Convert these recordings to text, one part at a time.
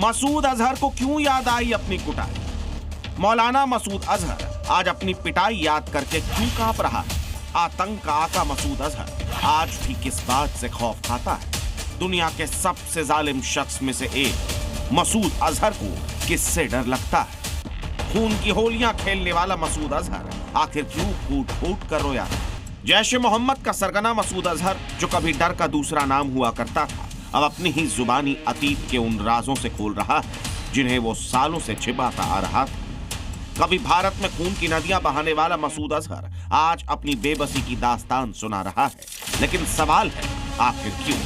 मसूद अजहर को क्यों याद आई अपनी कुटाई? मौलाना मसूद अजहर आज अपनी पिटाई याद करके क्यों कांप रहा है? आतंक का आका मसूद अजहर आज भी किस बात से खौफ खाता है? दुनिया के सबसे जालिम शख्स में से एक मसूद अजहर को किससे डर लगता है? खून की होलियां खेलने वाला मसूद अजहर आखिर क्यों फूट फूट कर रोया? जैश ए मोहम्मद का सरगना मसूद अजहर, जो कभी डर का दूसरा नाम हुआ करता था, अब अपनी ही जुबानी अतीत के उन राजों से खोल रहा है जिन्हें वो सालों से छिपाता आ रहा था। कभी भारत में खून की नदियां बहाने वाला मसूद अजहर आज अपनी बेबसी की दास्तान सुना रहा है। लेकिन सवाल है, आखिर क्यों?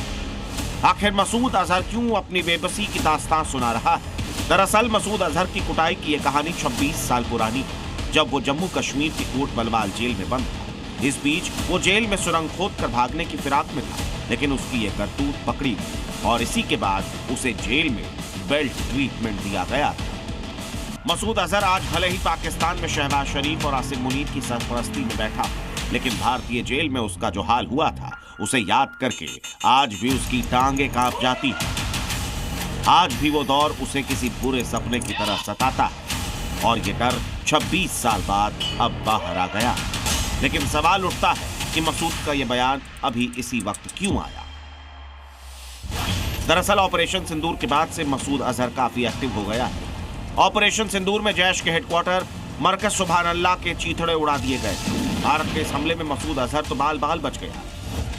आखिर मसूद अजहर क्यों अपनी बेबसी की दास्तान सुना रहा है? दरअसल मसूद अजहर की कुटाई की यह कहानी 26 साल पुरानी है, जब वो जम्मू कश्मीर की कोट बलवाल जेल में बंद था। इस बीच वो जेल में सुरंग खोद कर भागने की फिराक में था, लेकिन उसकी ये करतूत पकड़ी गई और इसी के बाद उसे जेल में बेल्ट ट्रीटमेंट दिया गया था। मसूद अजहर आज भले ही पाकिस्तान में शहबाज शरीफ और आसिम मुनीर की सरपरस्ती में बैठा, लेकिन भारतीय जेल में उसका जो हाल हुआ था उसे याद करके आज भी उसकी टांगें कांप जाती हैं। आज भी वो दौर उसे किसी बुरे सपने की तरह सताता है और ये डर 26 साल बाद अब बाहर आ गया। लेकिन सवाल उठता है कि मसूद का ये बयान अभी इसी वक्त क्यों आया? दरअसल ऑपरेशन सिंदूर के बाद से मसूद अजहर काफी एक्टिव हो गया है। ऑपरेशन सिंदूर में जैश के हेडक्वार्टर मरकज सुभान अल्लाह के चीथड़े उड़ा दिए गए। भारत के इस हमले में मसूद अजहर तो बाल बाल बच गया,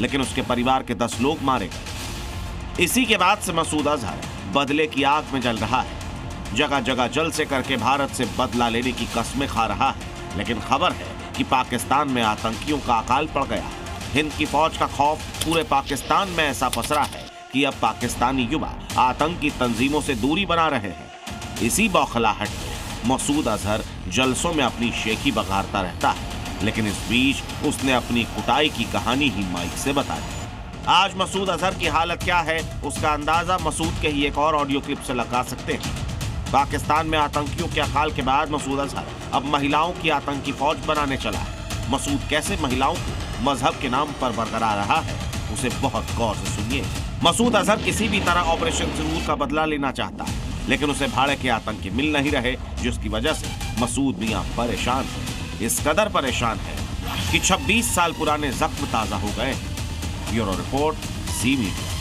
लेकिन उसके परिवार के 10 लोग मारे गए। इसी के बाद से मसूद अजहर बदले की आग में जल रहा है। जगह जगह जल से करके भारत से बदला लेने की कस्में खा रहा है। लेकिन खबर है कि पाकिस्तान में आतंकियों का अकाल पड़ गया। हिंद की फौज का खौफ पूरे पाकिस्तान में ऐसा पसरा है कि अब पाकिस्तानी युवा आतंकी तंजीमों से दूरी बना रहे हैं। इसी बौखलाहट में मसूद अजहर जलसों में अपनी शेखी बघारता रहता है, लेकिन इस बीच उसने अपनी कुटाई की कहानी ही माइक से बता दी। आज मसूद अजहर की हालत क्या है, उसका अंदाजा मसूद के ही एक और ऑडियो क्लिप से लगा सकते हैं। पाकिस्तान में आतंकियों के अकाल के बाद मसूद अजहर अब महिलाओं की आतंकी फौज बनाने चला है। मसूद कैसे महिलाओं को मजहब के नाम पर बरकरार रहा है, उसे बहुत गौर से सुनिए। मसूद अजहर किसी भी तरह ऑपरेशन सिंदूर का बदला लेना चाहता है, लेकिन उसे भाड़े के आतंकी मिल नहीं रहे, जिसकी वजह से मसूद मियां परेशान है। इस कदर परेशान है कि 26 साल पुराने जख्म ताजा हो गए। Bureau report, C media.